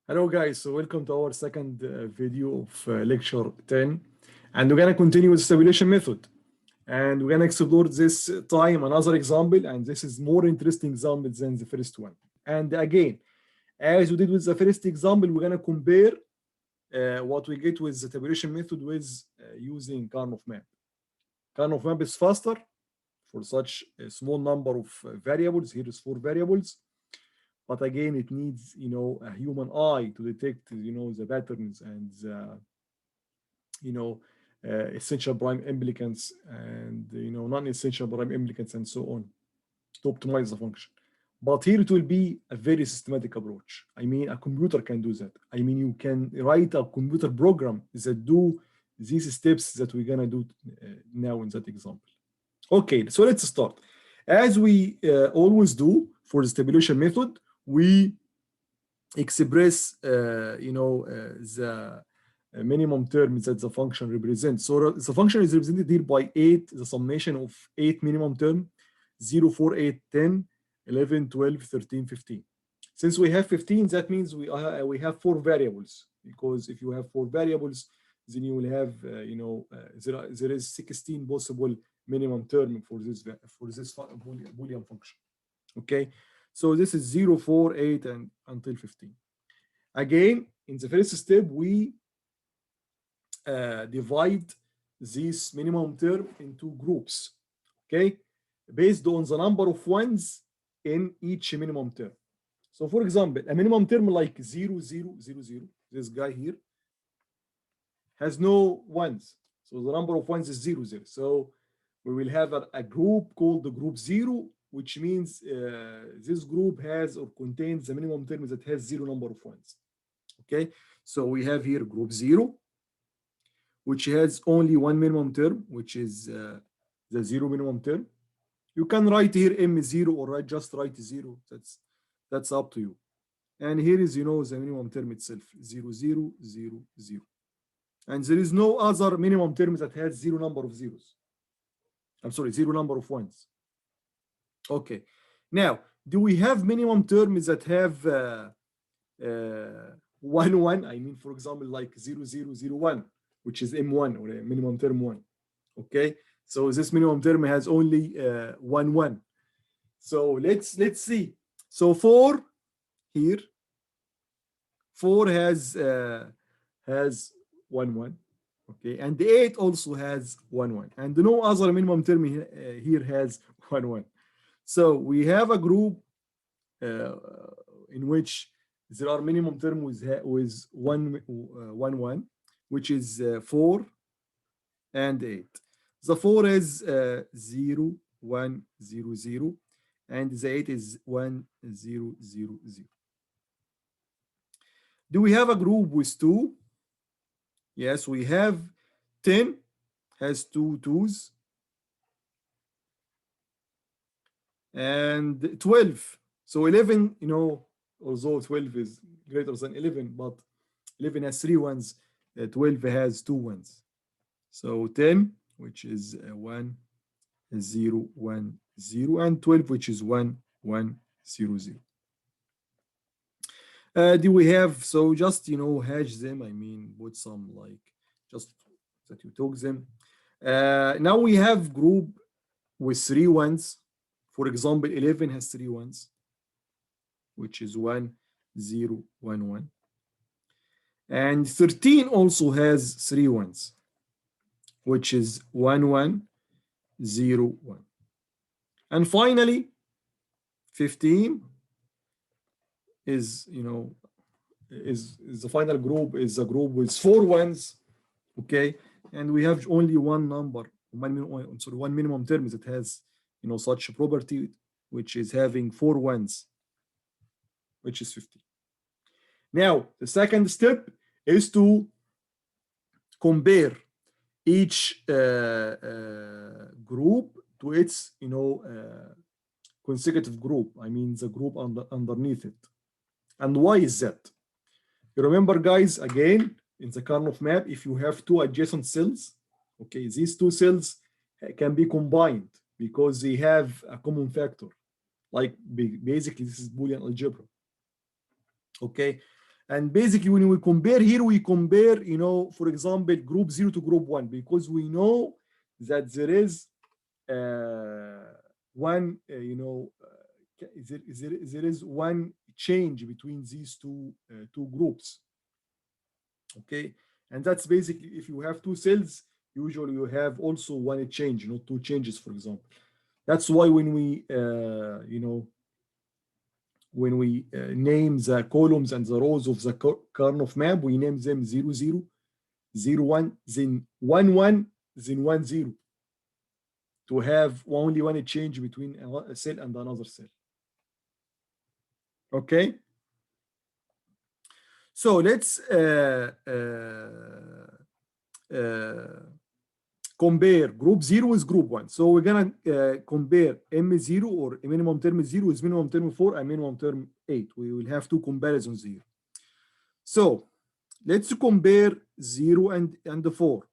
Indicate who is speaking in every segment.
Speaker 1: Hello guys, so welcome to our second video of lecture 10, and we're gonna continue with tabulation method, and we're gonna explore this time another example, and this is more interesting example than the first one. And again, as we did with the first example, we're gonna compare what we get with the tabulation method with using Karnaugh map. Karnaugh map is faster for such a small number of variables. Here is 4 variables. But again, it needs, a human eye to detect, the patterns and, essential prime implicants and, non-essential prime implicants and so on to optimize the function. But here it will be a very systematic approach. I mean, a computer can do that. I mean, you can write a computer program that do these steps that we're gonna do now in that example. Okay, so let's start. As we always do for the tabulation method, we express, the minimum term that the function represents. So the function is represented here by 8, the summation of 8 minimum term, 0, 4, 8, 10, 11, 12, 13, 15. Since we have 15, that means we have 4 variables, because if you have 4 variables, then you will have, there is 16 possible minimum term for this Boolean function. Okay. So this is 0, 4, 8, and until 15. Again, in the first step, we divide this minimum term into groups, okay, based on the number of ones in each minimum term. So for example, a minimum term like 0, 0, 0, 0, this guy here, has no ones. So the number of ones is 0, 0. So we will have a group called the group 0, which means this group has or contains the minimum term that has 0 number of ones. Okay, so we have here group 0, which has only one minimum term, which is the 0 minimum term. You can write here M0 or just write 0. That's up to you. And here is, the minimum term itself, 0, 0, 0, 0. And there is no other minimum term that has 0 number of zeros. I'm sorry, 0 number of ones. Okay, now, do we have minimum terms that have 1, 1? I mean, for example, like 0, 0, 0, 1, which is M1 or a minimum term 1. Okay, so this minimum term has only 1, 1. So let's see. So 4 here, 4 has 1, 1. Okay, and the 8 also has 1, 1, and no other minimum term here has 1, 1. So we have a group in which there are minimum term with 1, 1, which is 4 and 8. The 4 is 0, 1, 0, 0, and the 8 is 1, 0, 0, 0. Do we have a group with 2? Yes, we have 10 has 2 2s. And 12, so 11, although 12 is greater than 11, but 11 has 3 ones, 12 has 2 ones. So 10, which is 1, 0, 1, 0, and 12, which is 1, 1, 0, 0. Do we have, so just, hash them, I mean, put some like, just that you took them. Now we have group with 3 ones. For example, 11 has 3 ones, which is 1, 0, 1, 1. And 13 also has 3 ones, which is 1, 1, 0, 1. And finally, 15 is, is the final group, is a group with 4 ones, okay? And we have only one number, one minimum term that has, such a property, which is having 4 ones, which is 15. Now, the second step is to compare each group to its, consecutive group. I mean, the group underneath it. And why is that? You remember, guys, again, in the Karnaugh map, if you have 2 adjacent cells, okay, these 2 cells can be combined because they have a common factor. Like basically, this is Boolean algebra. Okay, And basically, when we compare here, we compare, you know, for example, group 0 to group 1, because we know that there is one, there is one change between these two groups. Okay, and that's basically, if you have two cells, usually you have also one change, not two changes, for example. That's why when we, when we name the columns and the rows of the Karnaugh map, we name them 0, 0, 0, 1, then 1, 1, then 1, 0, to have only one change between a cell and another cell. Okay, so let's compare group 0 with group 1. So we're gonna compare M0 or minimum term 0 with minimum term 4 and minimum term 8. We will have two comparisons here. So let's compare 0 and 4.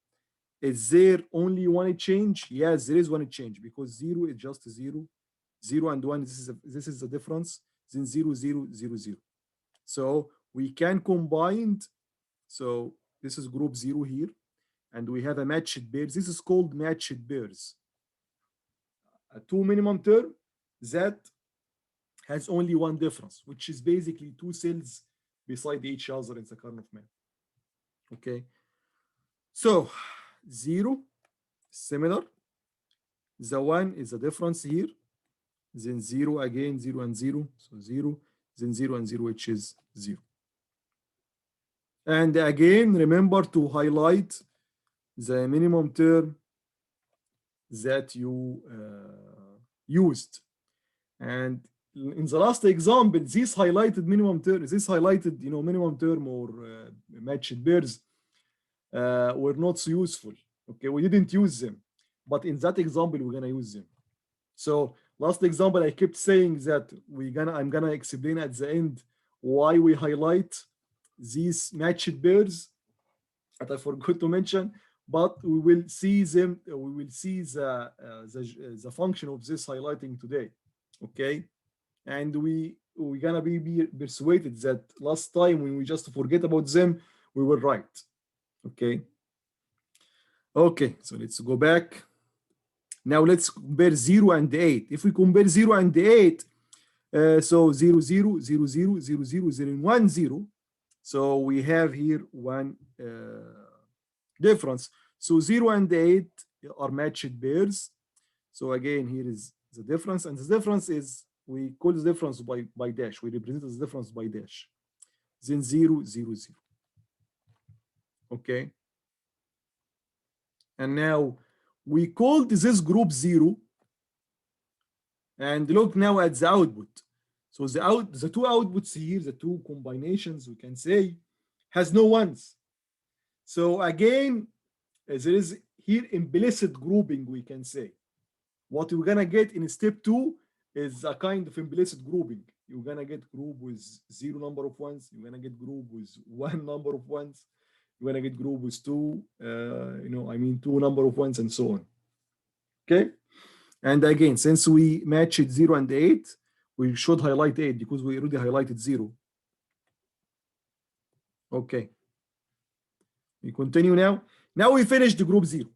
Speaker 1: Is there only one change? Yes, there is one change, because 0 is just 0. 0 and 1, this is the difference. Then 0, 0, 0, 0. So we can combine. So this is group 0 here, and we have a matched pair. This is called matched pairs. A two minimum term that has only one difference, which is basically two cells beside each other in the Karnaugh map. Okay, so 0 similar, the 1 is a difference here, then 0 again, 0 and 0, so 0, then 0 and 0, which is 0. And again, remember to highlight the minimum term that you used. And in the last example, this highlighted minimum term, minimum term or matched pairs were not so useful. Okay, we didn't use them, but in that example, we're gonna use them. So last example, I kept saying that I'm gonna explain at the end why we highlight these matched pairs that I forgot to mention, but we will see them. We will see the function of this highlighting today. Okay, and we're gonna be persuaded that last time when we just forget about them, we were right. Okay. Okay, so let's go back. Now let's compare 0 and 8. If we compare 0 and 8, so 0, 0, 0, 0, 0, 0, 0, 1, 0. So we have here one difference. So 0 and 8 are matched pairs. So again, here is the difference. And the difference is, we call the difference by dash. We represent the difference by dash. Then 0, 0, 0. Okay. And now we called this group 0. And look now at the output. So the two outputs here, the two combinations, we can say, has no ones. So again, there is here implicit grouping, we can say. What we're gonna get in step 2 is a kind of implicit grouping. You're gonna get group with 0 number of ones. You're gonna get group with 1 number of ones. You're gonna get group with 2, 2 number of ones, and so on. Okay. And again, since we matched 0 and 8, we should highlight 8 because we already highlighted 0. Okay. We continue now. Now we finished the group 0.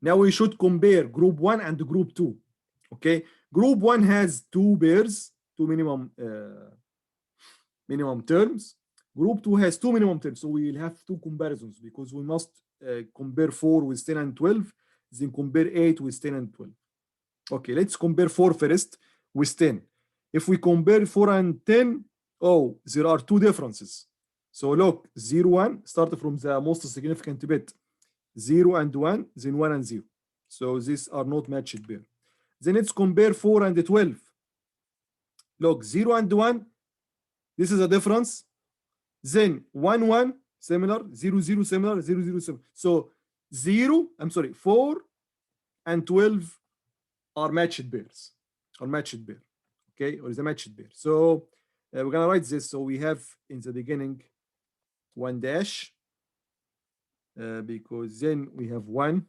Speaker 1: Now we should compare group 1 and group 2. Okay. Group 1 has two pairs, two minimum terms. Group 2 has two minimum terms. So we will have two comparisons because we must compare 4 with 10 and 12, then compare 8 with 10 and 12. Okay, let's compare 4 first with 10. If we compare 4 and 10, oh, there are two differences. So look, 0, 1, start from the most significant bit. 0 and 1, then 1 and 0. So these are not matched pair. Then let's compare 4 and 12. Look, 0 and 1, this is a difference. Then 1, 1, similar, 0, 0, similar, 0, 0, similar. So 4 and 12 are matched pairs, okay, or is a matched pair. So we're gonna write this. So we have in the beginning 1 dash, because then we have 1,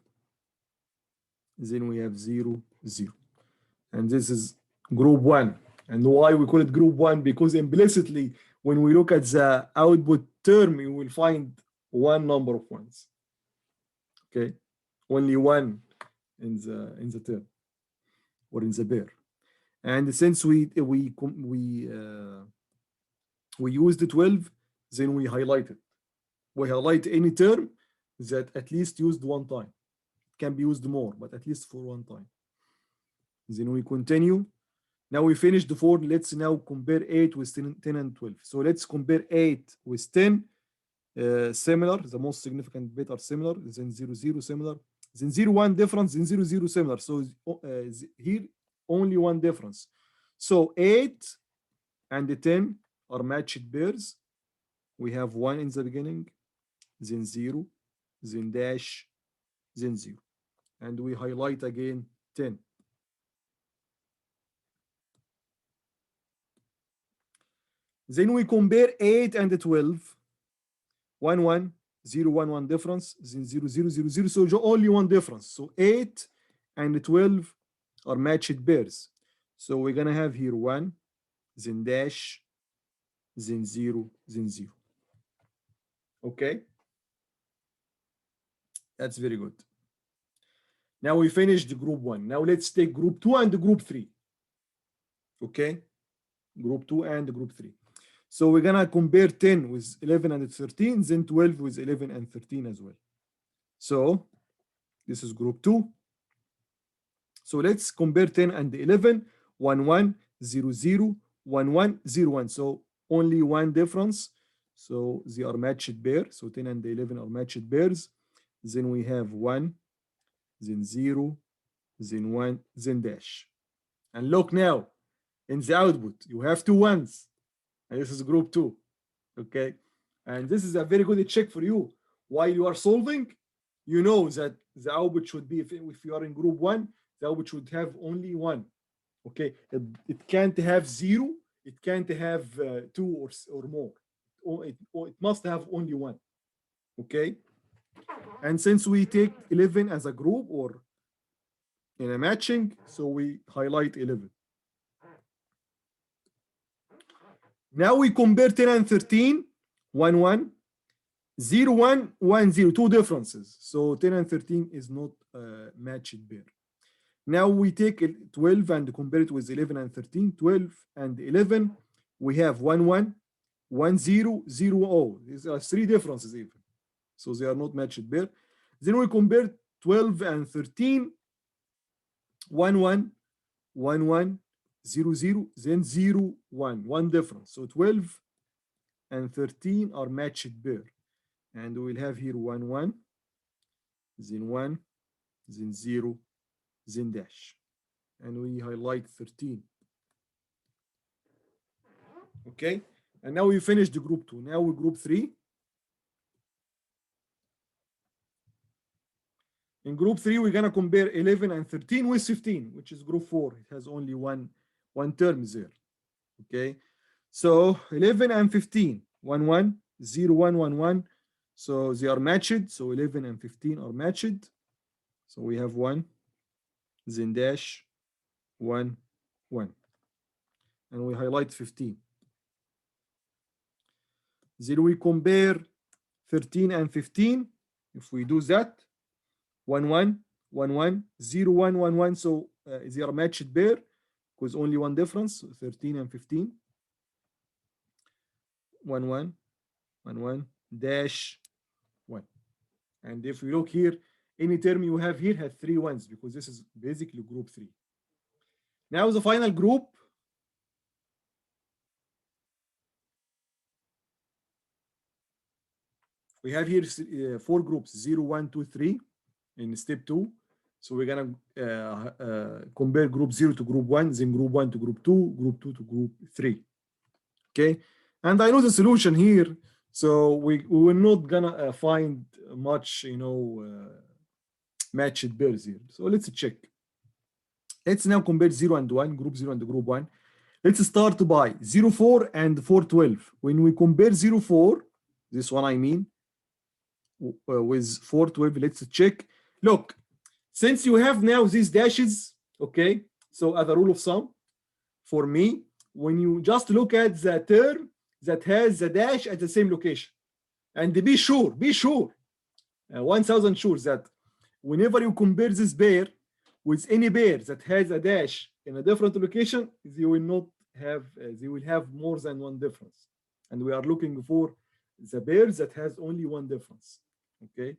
Speaker 1: then we have 0, 0, and this is group 1. And why we call it group 1? Because implicitly when we look at the output term, you will find one number of ones. Okay, only one in the term or in the pair. And since we use the 12, then we highlight it. We highlight any term that at least used one time. It can be used more, but at least for one time. Then we continue. Now we finished the 4. Let's now compare 8 with 10 and 12. So let's compare 8 with 10. Similar, the most significant bit are similar. Then 0, 0 similar. Then 0, 1 difference. Then 0, 0 similar. So here only one difference. So 8 and 10 are matched pairs. We have 1 in the beginning, then 0, then dash, then 0. And we highlight again 10. Then we compare 8 and 12. 1, 1, 0, 1, 1 difference, then 0, 0, 0, 0. So only one difference. So 8 and 12 are matched pairs. So we're going to have here 1, then dash, then 0, then 0. Okay? That's very good. Now we finished group 1. Now let's take group 2 and group 3. Okay? Group 2 and group 3. So we're going to compare 10 with 11 and 13, then 12 with 11 and 13 as well. So this is group 2. So let's compare 10 and 11. 1, 1, 0, 0, 1, 1, 0, 1. So only one difference. So they are matched pair. So 10 and 11 are matched pairs. Then we have 1, then 0, then 1, then dash. And look now, in the output, you have 2 1s. And this is group 2. Okay? And this is a very good check for you. While you are solving, you know that the output should be, if you are in group 1, the output should have only 1. Okay? It can't have 0. It can't have 2 or more. It must have only 1. Okay? And since we take 11 as a group or in a matching, so we highlight 11. Now we compare 10 and 13, 1, 1, 0, 1, 1, 0, 2 differences. So 10 and 13 is not matched pair. Now we take 12 and compare it with 11 and 13, 12 and 11, we have 1, 1, 1, 0, 0, 0. These are 3 differences even. So they are not matched pair. Then we compare 12 and 13, 1, 1, 1, 1, 0, 0, then 0, 1, 1 difference. So 12 and 13 are matched pair. And we'll have here 1, 1, then 1, then 0, then dash. And we highlight 13. Okay? And now we finished the group 2. Now we group 3. In group 3, we're going to compare 11 and 13 with 15, which is group 4. It has only one term there. Okay? So 11 and 15, 1, 1, 0, 1, 1, 1. So they are matched. So 11 and 15 are matched. So we have 1, then dash, 1, 1. And we highlight 15. Then we compare 13 and 15. If we do that, 1, 1, 1, 1, 0, 1, 1, 1. So they are matched pair because only one difference. So 13 and 15. 1, 1, 1, 1, dash, 1. And if we look here, any term you have here has 3 1s because this is basically group 3. Now the final group. We have here 4 groups, 0, 1, 2, 3 in step 2. So we're going to compare group 0 to group 1, then group 1 to group 2, group 2 to group 3. Okay? And I know the solution here. So we were not going to find much, matched pairs here. So let's check. Let's now compare 0 and 1, group 0 and group 1. Let's start by 0, 4 and 4, 12. When we compare 0, 4, this one I mean, with 4, 12, let's check. Look, since you have now these dashes, okay, so as a rule of thumb, for me, when you just look at the term that has the dash at the same location. And be sure, 1000 sure that whenever you compare this pair with any pair that has a dash in a different location, they will not have, they will have more than one difference. And we are looking for the pair that has only one difference. Okay.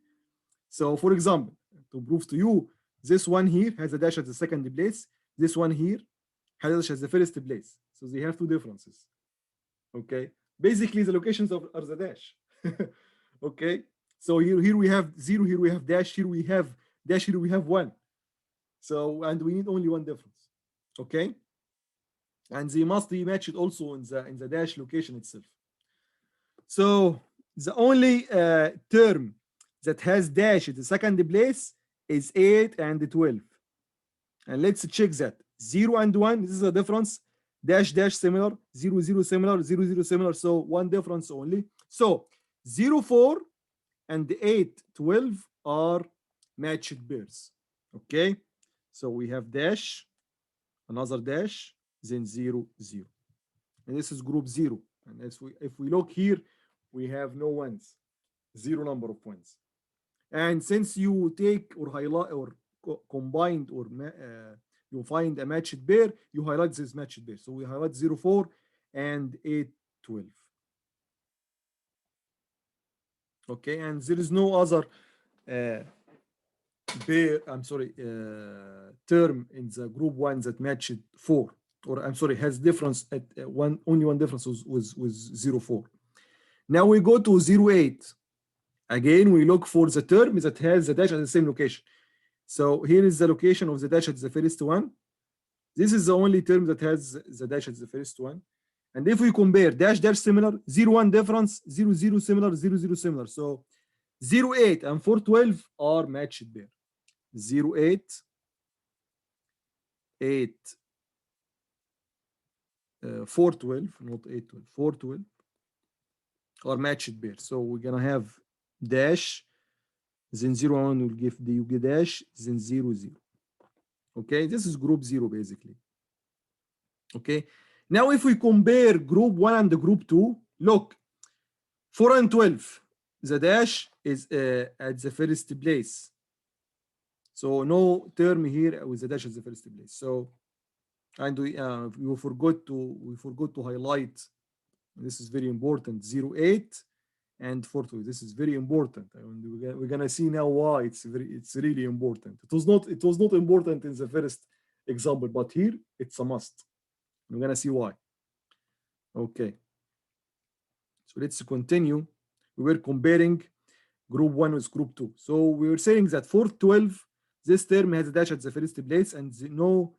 Speaker 1: So for example, to prove to you, this one here has a dash at the second place. This one here has a dash at the first place. So they have two differences. Okay. Basically, the locations are the dash. Okay. So here we have 0, here we have dash, here we have dash, here we have 1. So, and we need only one difference. Okay. And they must be matched also in the dash location itself. So the only term that has dash at the second place is 8 and 12. And let's check that. 0 and 1, this is a difference. Dash, dash similar, 0, 0 similar, 0, 0 similar. So one difference only. So 0, 4 and 8, 12 are matched pairs. Okay. So we have dash, another dash, then 0, 0. And this is group 0. And if we look here, we have no ones, 0 number of ones. And since you take or highlight or combined or you find a matched pair, you highlight this matched pair. So we highlight 0, 4 and 8, 12. Okay, and there is no other pair, I'm sorry, term in the group 1 that matched 4, or I'm sorry, has difference at only one difference was 0, 4. Now we go to 0, 8. Again, we look for the term that has the dash at the same location. So here is the location of the dash at the first one. This is the only term that has the dash at the first one. And if we compare dash, dash similar, 0, 1 difference, 0, 0 similar, 0, 0 similar. So 0, 8 and 4, 12 are matched pair. 0, 8, 8, 4, 12, not 8, 12, 4, 12 are matched pair. So we're going to have dash, then 0, 1 will give the UG dash, then 0, 0. Okay, this is group 0 basically. Okay, now if we compare group 1 and the group 2, look, 4 and 12, the dash is at the first place. So no term here with the dash at the first place. So, and we forgot to highlight. This is very important. 0, 8 and 4, 2. This is very important. And we're gonna see now why it's really important. It was not important in the first example, but here it's a must. We're gonna see why. Okay. So let's continue. We were comparing group 1 with group 2. So we were saying that for 12, this term has a dash at the first place, and no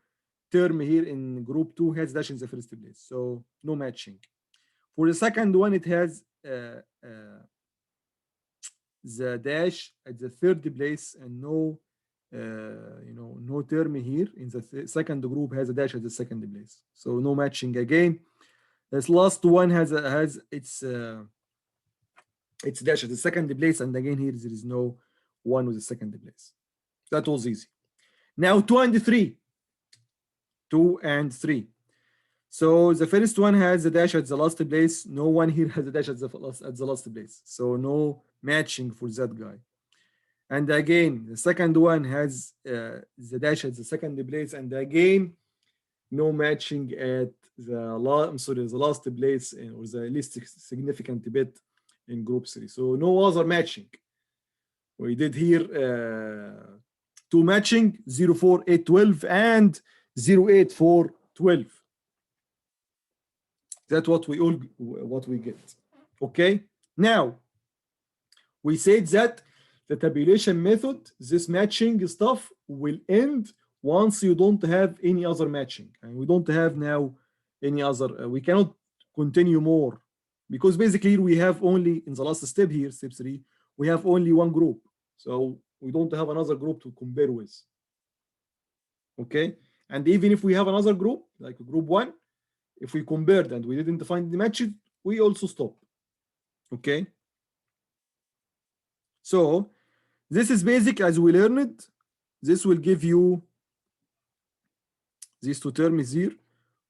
Speaker 1: term here in group 2 has dash in the first place. So no matching. For the second one, it has the dash at the third place, and no no term here in the second group has a dash at the second place. So no matching again. This last one has its dash at the second place, and again here there is no one with the second place. That was easy. Now 2 and 3. 2 and 3. So the first one has a dash at the last place. No one here has a dash at the last place. So no matching for that guy. And again, the second one has the dash at the second place, and again, no matching at the last place or the least significant bit in group 3. So no other matching. We did here 2 matching, 0, 4, 8, 12, and 0, 8, 4, 12. That's what we get. Okay. Now we said that the tabulation method, this matching stuff will end once you don't have any other matching, and we don't have now any other. We cannot continue more because basically we have only in the last step here, step 3, we have only one group, so we don't have another group to compare with. Okay, and even if we have another group like group 1, if we compared and we didn't find the matches, we also stop. Okay, so this is basic as we learned. This will give you these two terms here,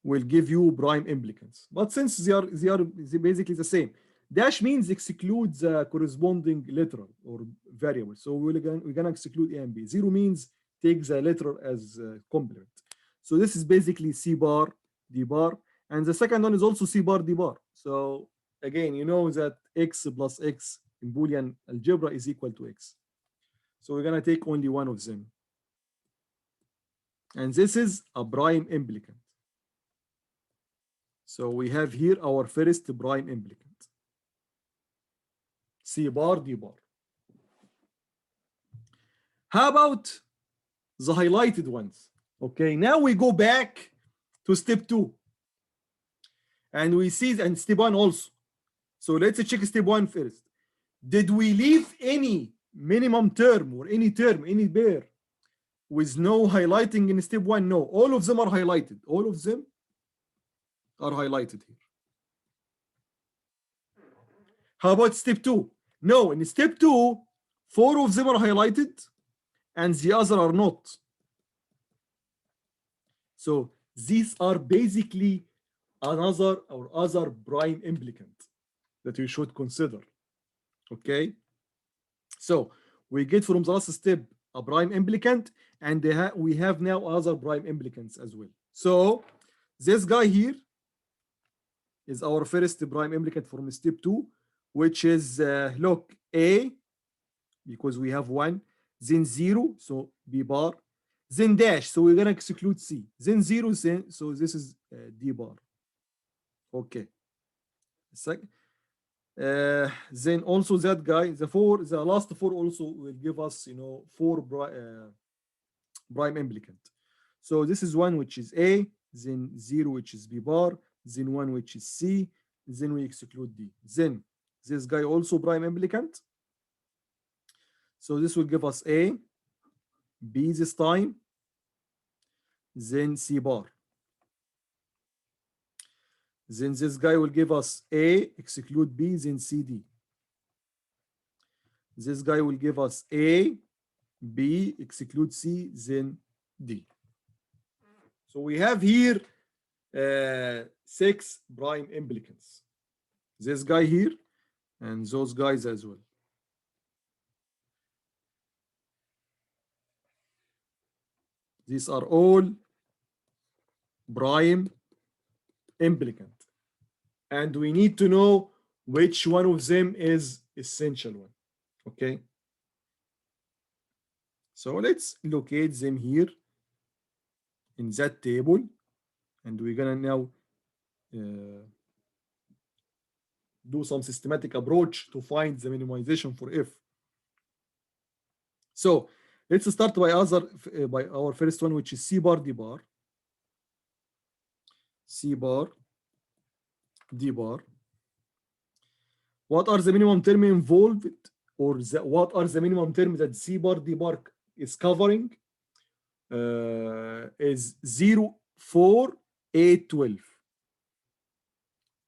Speaker 1: will give you prime implicants. But since they are basically the same, dash means exclude the corresponding literal or variable. So we're gonna exclude A and B. Zero means take the literal as complement. So this is basically C bar, D bar, and the second one is also C bar, D bar. So again, you know that X plus X in Boolean algebra is equal to X. So we're gonna take only one of them. And this is a prime implicant. So we have here our first prime implicant. C bar, D bar. How about the highlighted ones? Okay, now we go back to step 2. And we see, and step 1 also. So let's check step 1 first. Did we leave any minimum term or any term, any pair with no highlighting in step 1? No, all of them are highlighted. All of them are highlighted here. How about step 2? No, in step 2, 4 of them are highlighted and the other are not. So these are basically another or other prime implicant that you should consider. Okay, so we get from the last step a prime implicant, and we have now other prime implicants as well. So this guy here is our first prime implicant from step 2, which is look, A, because we have 1, then 0, so B bar, then dash, so we're gonna exclude C, then 0, so this is D bar. Okay, second. Then also that guy, the last 4 also will give us, 4 prime implicant. So this is 1 which is A, then 0 which is B bar, then 1 which is C, then we exclude D. Then this guy also prime implicant. So this will give us A, B this time, then C bar. Then this guy will give us A, exclude B, then CD. This guy will give us A, B, exclude C, then D. So we have here 6 prime implicants. This guy here and those guys as well. These are all prime implicant. And we need to know which one of them is essential one. Okay. So let's locate them here in that table. And we're gonna now do some systematic approach to find the minimization for F. So let's start by our first one, which is C bar, D bar. C bar, D bar. What are the minimum term involved, or what are the minimum term that C bar, D bar is covering? Is 0, 4, 8, 12.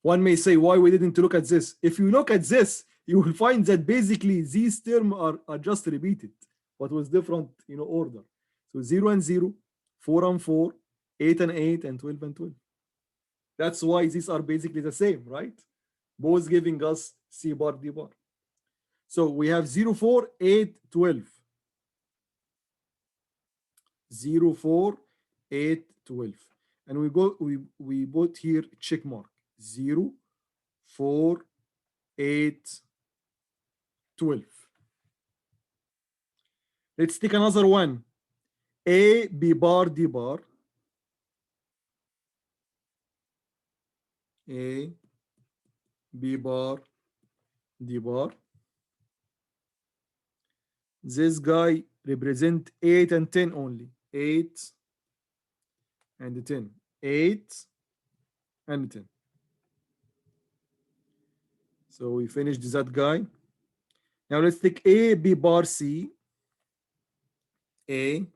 Speaker 1: One may say, why we didn't look at this? If you look at this, you will find that basically these terms are just repeated, but with different order. So 0 and 0, 4 and 4, 8 and 8, and 12 and 12. That's why these are basically the same, right? Both giving us C bar, D bar. So we have 0, 4, 8, 12. 0, 4, 8, 12. And we put here check mark. 0, 4, 8, 12. Let's take another one. A, B bar, D bar. A, B bar, D bar. This guy represent 8 and 10 only. 8 and 10. 8 and 10. So we finished that guy. Now let's take A, B bar, C. A,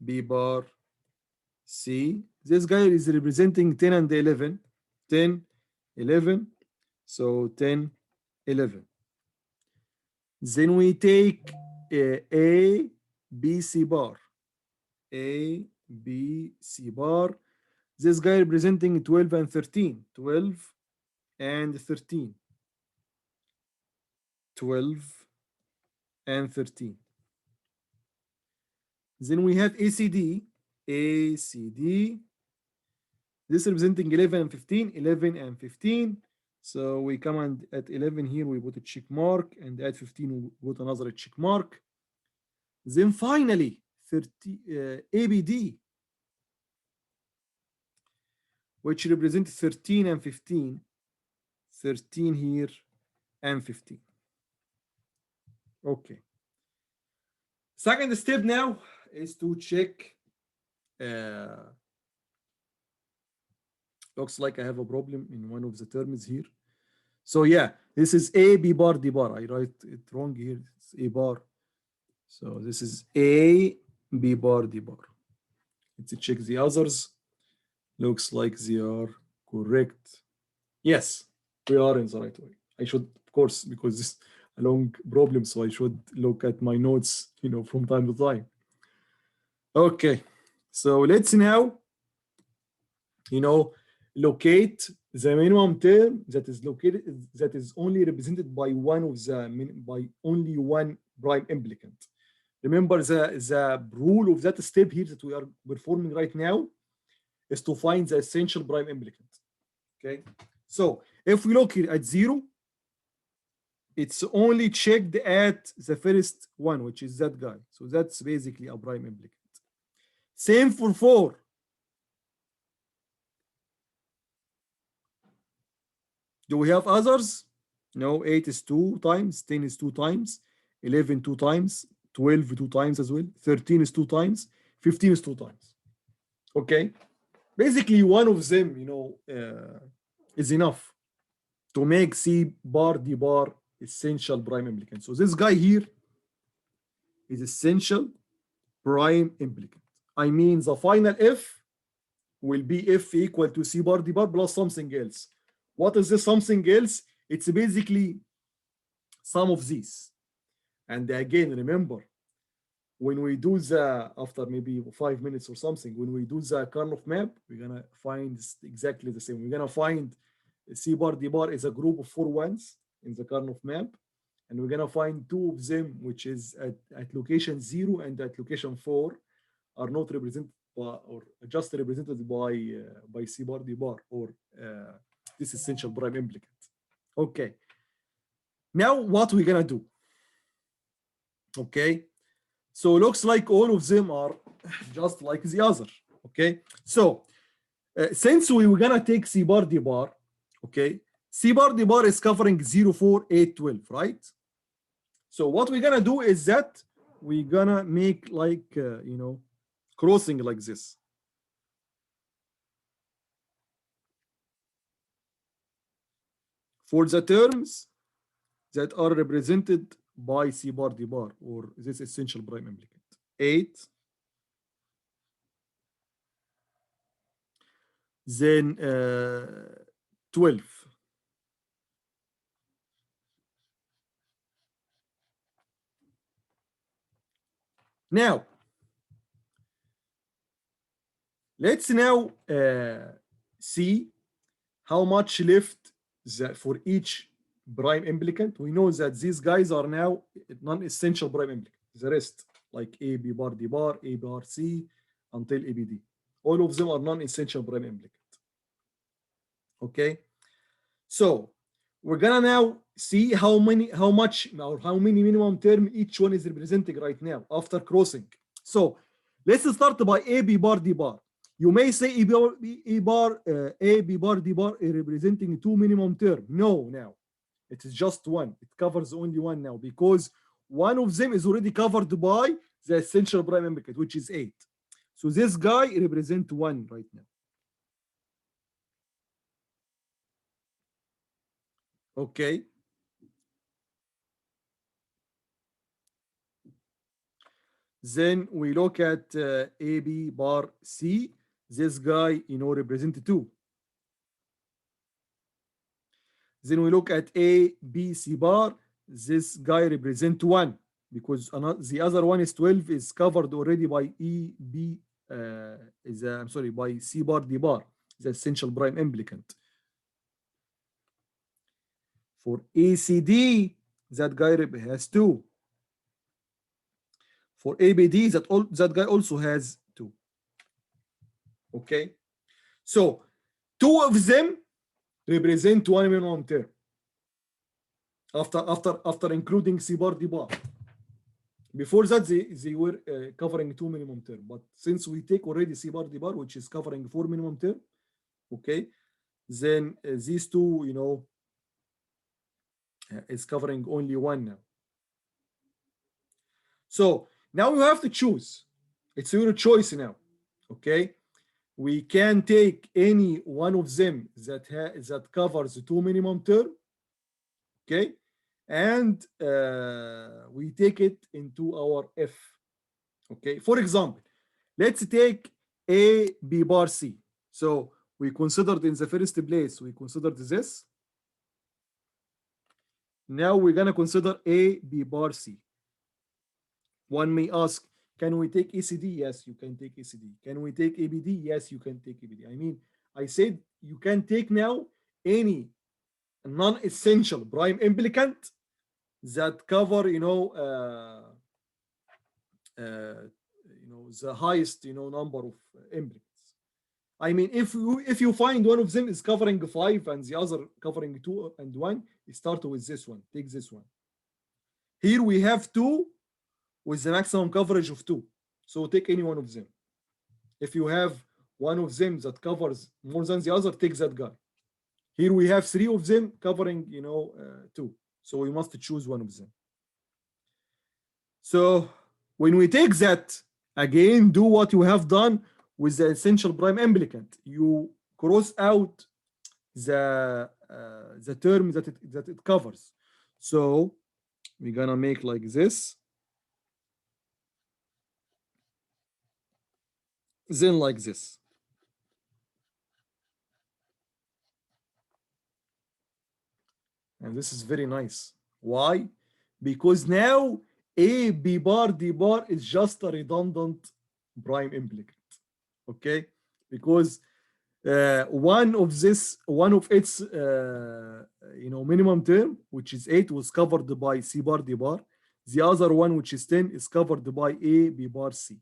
Speaker 1: B bar, C. This guy is representing 10 and 11. 10, 11. So 10, 11. Then we take A, B, C bar. A, B, C bar. This guy representing 12 and 13. 12 and 13. 12 and 13. Then we have ACD. ACD. This representing 11 and 15. 11 and 15. So we come and at 11 here, we put a check mark, and at 15, we put another check mark. Then finally, ABD, which represents 13 and 15. 13 here and 15. Okay. Second step now is to check. Looks like I have a problem in one of the terms here. So yeah, this is A, B bar, D bar. I write it wrong here. It's A bar. So this is A, B bar, D bar. Let's check the others. Looks like they are correct. Yes, we are in the right way. I should, of course, because this is a long problem, so I should look at my notes, from time to time. Okay, so let's now, locate the minimum term that is only represented by only one prime implicant. Remember the rule of that step here that we are performing right now is to find the essential prime implicant. Okay, so if we look here at 0, it's only checked at the first one, which is that guy. So that's basically a prime implicant. Same for 4. Do we have others? No, 8 is 2 times, 10 is 2 times, 11 2 times, 12 2 times as well, 13 is 2 times, 15 is 2 times. Okay, basically one of them, is enough to make C bar D bar essential prime implicant. So this guy here is essential prime implicant. I mean the final F will be F equal to C bar D bar plus something else. What is this something else? It's basically some of these. And again, remember, when we do after maybe 5 minutes or something, when we do the Karnoff map, we're going to find exactly the same. We're going to find C bar D bar is a group of 4 ones in the Karnoff map. And we're going to find 2 of them, which is at location 0 and at location 4, are not represented by, or just represented by C bar D bar, or this essential prime implicant. Okay. Now what we're gonna do? Okay. So looks like all of them are just like the other. Okay. So since we were gonna take C bar D bar, okay, C bar D bar is covering 0, 4, 8, 12, right? So what we're gonna do is that we're gonna make like crossing like this. For the terms that are represented by C bar D bar, or this essential prime implicant. 8, then 12. Now, let's now see how much left for each prime implicant. We know that these guys are now non-essential prime implicant. The rest, like A, B bar, D bar, A bar, C, until ABD. All of them are non-essential prime implicant. Okay, so we're gonna now see how many minimum term each one is representing right now after crossing. So let's start by A, B bar, D bar. You may say A, B bar, D bar is representing 2 minimum term. No, now it is just 1. It covers only 1 now, because one of them is already covered by the essential prime implicant, which is 8. So this guy represents 1 right now. Okay. Then we look at AB bar C. This guy, represents 2. Then we look at A, B, C bar. This guy represents 1, because the other one is 12 is covered already by E, B, I'm sorry, by C bar D bar, the essential prime implicant. For ACD, that guy has 2. For ABD, that guy also has 2. Okay, so 2 of them represent one minimum term after including C bar D bar. Before that, they were covering 2 minimum term, but since we take already C bar D bar, which is covering 4 minimum term, okay, then these 2, you know, is covering only 1 now. So now you have to choose. It's your choice now, okay? We can take any one of them that covers the 2 minimum term, okay? And we take it into our F, okay? For example, let's take A, B bar C. So we considered in the first place, we considered this. Now we're gonna consider A, B bar C. One may ask, can we take ACD? Yes, you can take ACD. Can we take ABD? Yes, you can take ABD. I mean, I said you can take now any non-essential prime implicant that cover, the highest, number of implicants. I mean, if you find one of them is covering 5 and the other covering 2 and 1, you start with this one. Take this one. Here we have 2 with the maximum coverage of 2. So take any one of them. If you have one of them that covers more than the other, take that guy. Here we have 3 of them covering, 2. So we must choose one of them. So when we take that, again, do what you have done with the essential prime implicant. You cross out the term that it covers. So we're gonna make like this. Then like this. And this is very nice. Why? Because now A, B bar, D bar is just a redundant prime implicant. Okay? Because one of its minimum term, which is 8, was covered by C bar, D bar. The other one, which is 10, is covered by A, B bar, C.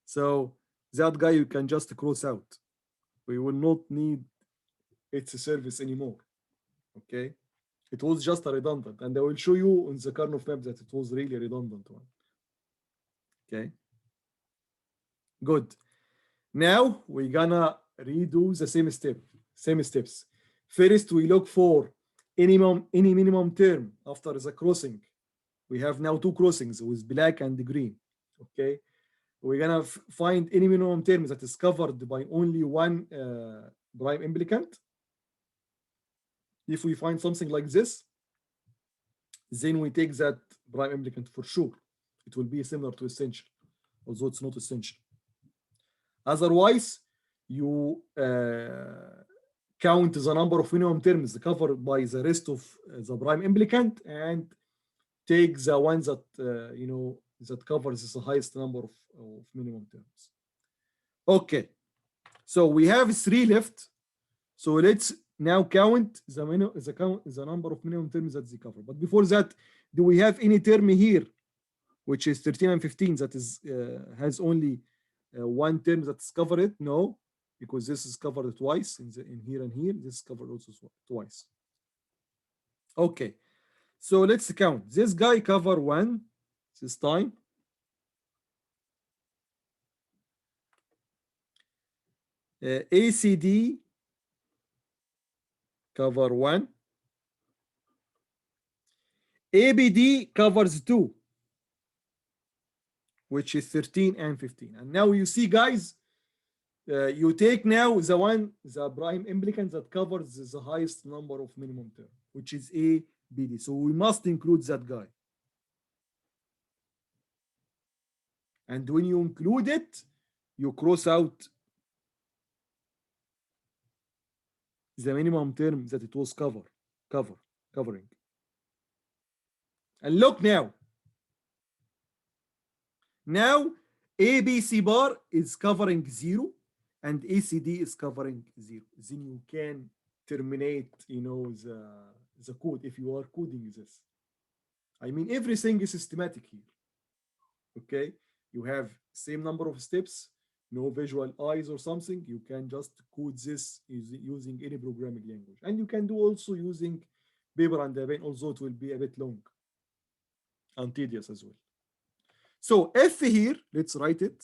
Speaker 1: So that guy you can just cross out. We will not need its service anymore. Okay? It was just a redundant, and I will show you on the Karnoff map that it was really a redundant one. Okay, good. Now we're gonna redo the same steps. First, we look for any minimum term after the crossing. We have now 2 crossings with black and green. Okay, we're gonna find any minimum term that is covered by only one prime implicant. If we find something like this, then we take that prime implicant for sure. It will be similar to essential, although it's not essential. Otherwise, you count the number of minimum terms covered by the rest of the prime implicant and take the one that that covers the highest number of minimum terms. Okay, so we have 3 left. So let's now count the number of minimum terms that they cover. But before that, do we have any term here, which is 13 and 15, that is has only one term that's covered? No, because this is covered twice in here and here. This is covered also twice. Okay, so let's count. This guy cover 1 this time. ACD cover 1. ABD covers 2, which is 13 and 15. And now you see, guys, you take now the prime implicant that covers the highest number of minimum term, which is ABD. So we must include that guy. And when you include it, you cross out the minimum term that it was covering. And look now. Now ABC bar is covering 0 and ACD is covering 0. Then you can terminate, the code if you are coding this. I mean, everything is systematic here. Okay, you have same number of steps, no visual eyes or something. You can just code this using any programming language, and you can do also using paper and pen, although it will be a bit long and tedious as well. So F here, let's write it,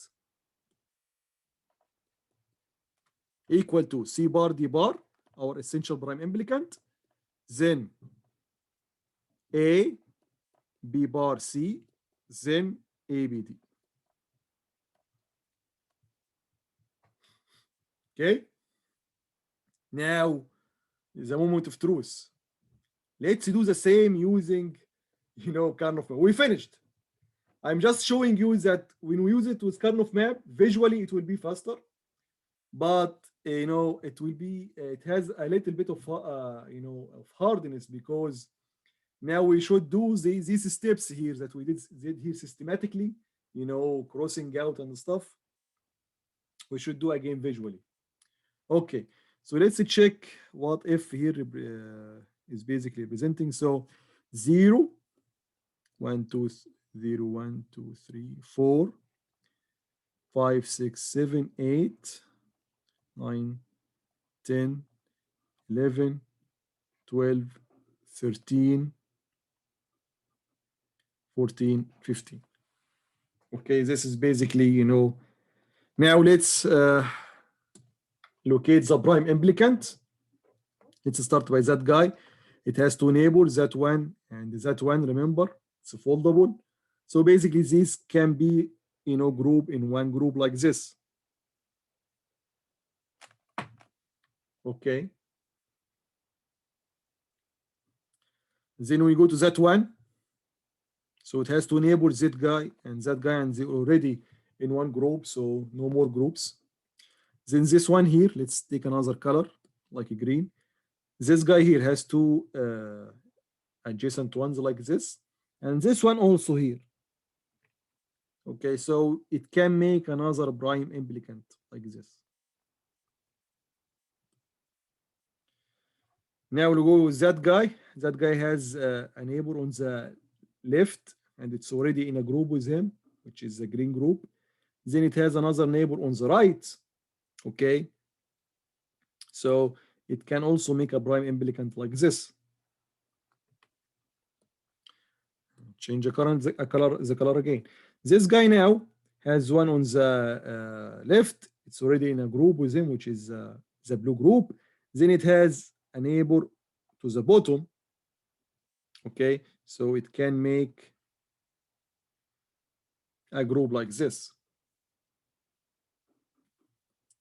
Speaker 1: equal to C bar D bar, our essential prime implicant, then A, B bar C, then A, B, D. Okay? Now, the moment of truth. Let's do the same using, Karnaugh map. We finished. I'm just showing you that when we use it with Karnaugh map, visually it will be faster, but it will be, it has a little bit of, of hardness, because now we should do these steps here that we did here systematically, crossing out and stuff. We should do again visually. Okay, so let's check what F here is basically representing. So 0, 1, 2, 0, 1, 2, 3, 4, 5, 6, 7, 8, 9, 10, 11, 12, 13, 14, 15. Okay, this is basically, now let's locate the prime implicant. Let's start by that guy. It has two neighbors, that one and that one, remember, it's foldable. So basically this can be, group in one group like this. Okay. Then we go to that one. So it has two neighbors, that guy, and they're already in one group, so no more groups. Then this one here, let's take another color, like a green. This guy here has two adjacent ones like this, and this one also here. Okay, so it can make another prime implicant like this. Now we'll go with that guy. That guy has a neighbor on the left, and it's already in a group with him, which is the green group. Then it has another neighbor on the right. Okay, so it can also make a prime implicant like this. Change the color again. This guy now has one on the left. It's already in a group with him, which is the blue group. Then it has a neighbor to the bottom. Okay, so it can make a group like this.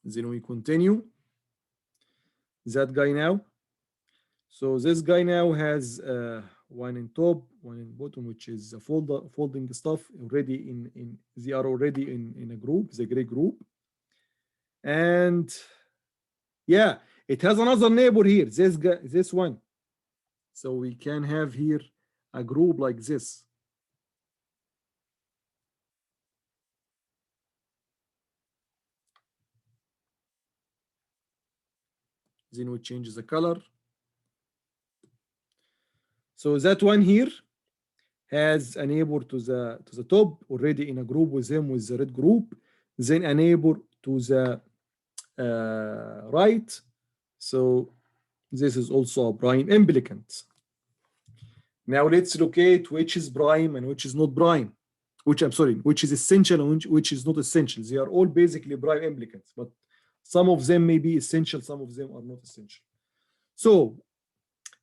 Speaker 1: Then we continue. That guy now. So this guy now has one in top, one in bottom, which is a folding stuff already they are already in a group, the gray group. And yeah, it has another neighbor here, this guy, this one. So we can have here a group like this. Then we change the color. So that one here has a neighbor to the top, already in a group with him with the red group. Then a neighbor to the right. So this is also a prime implicant. Now let's locate which is prime and which is not prime. Which is essential and which is not essential. They are all basically prime implicants, but some of them may be essential, some of them are not essential. So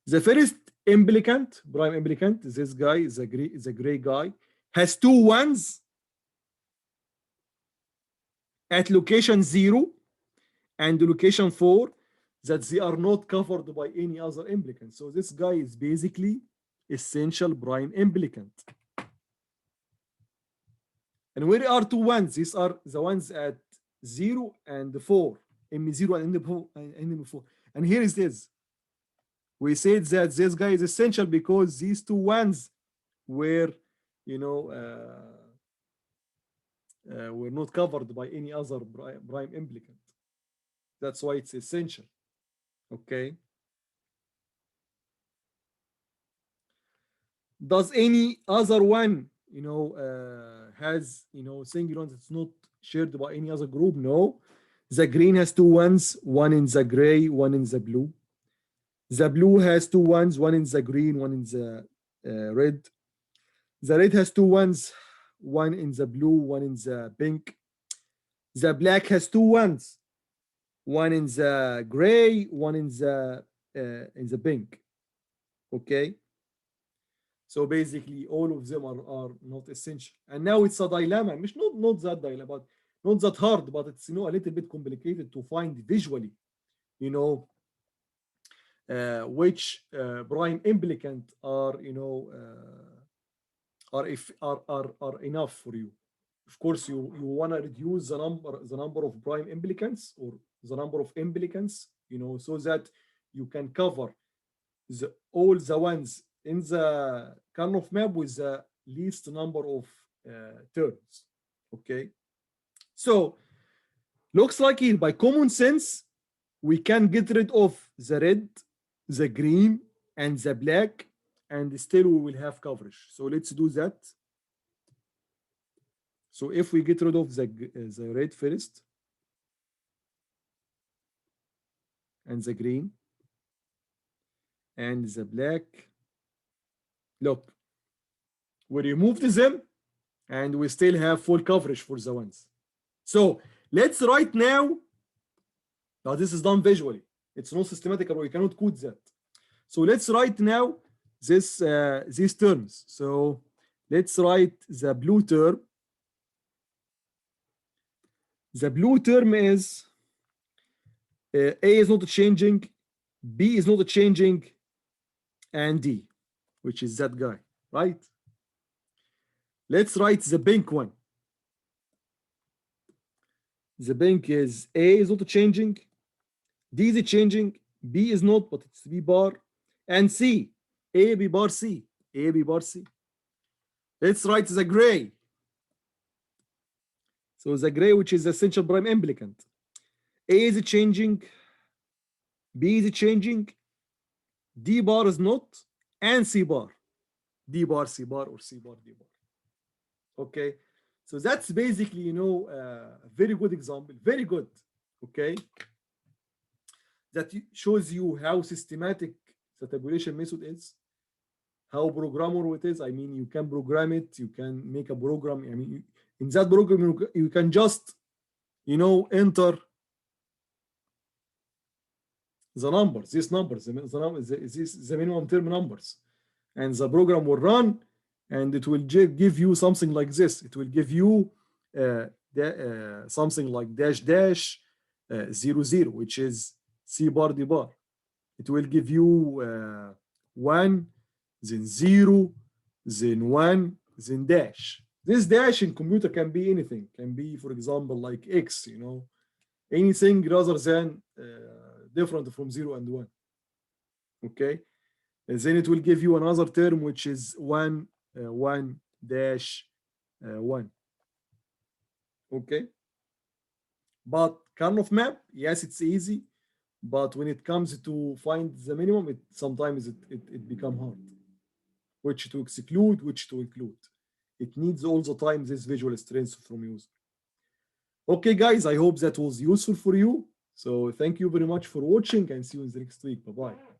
Speaker 1: the first implicant, prime implicant, this guy is a gray guy, has two ones at location 0 and location 4 that they are not covered by any other implicant. So this guy is basically essential prime implicant. And where are two ones? These are the ones at 0 and 4, M0 and M4. And here is this. We said that this guy is essential because these two ones were, were not covered by any other prime implicant. That's why it's essential. Okay. Does any other one, has, single ones that's not shared by any other group? No. The green has two ones, one in the gray, one in the blue. The blue has two ones, one in the green, one in the red. The red has two ones, one in the blue, one in the pink. The black has two ones, one in the gray, one in the pink. Okay. So basically, all of them are not essential. And now it's a dilemma. Not that dilemma, but not that hard, but it's a little bit complicated to find visually, which prime implicant are are enough for you. Of course, you want to reduce the number of prime implicants or the number of implicants, so that you can cover all the ones in the Karnoff map with the least number of terms. Okay, so looks like here by common sense we can get rid of the red, the green, and the black, and still we will have coverage. So let's do that. So if we get rid of the red first and the green and the black, look, we removed them and we still have full coverage for the ones. So let's write now. Now this is done visually. It's not systematic, or we cannot code that. So let's write now these terms. So let's write the blue term. The blue term is A is not changing, B is not changing, and D, which is that guy, right? Let's write the pink one. The pink is A is not changing, D is changing, B is not, but it's B bar, and C, A, B bar, C, A, B bar, C. Let's write the gray. So the gray, which is the essential prime implicant. A is changing, B is changing, D bar is not, and C bar. D bar, C bar, or C bar, D bar. Okay, so that's basically, a very good example, very good, okay? That shows you how systematic the tabulation method is, how programmable it is. I mean, you can program it, you can make a program. I mean, in that program, you can just, enter the numbers, these numbers, the minimum term numbers, and the program will run, and it will give you something like this. It will give you something like dash dash 00, which is C bar D bar. It will give you 1, then 0, then 1, then dash. This dash in computer can be anything. Can be, for example, like X, anything rather than different from 0 and 1. Okay, and then it will give you another term which is 1 dash 1. Okay, but Karnoff map, yes, it's easy, but when it comes to find the minimum, sometimes it becomes hard. Which to exclude, which to include. It needs all the time this visual strength from user. Okay, guys, I hope that was useful for you. So thank you very much for watching, and see you in the next week. Bye-bye.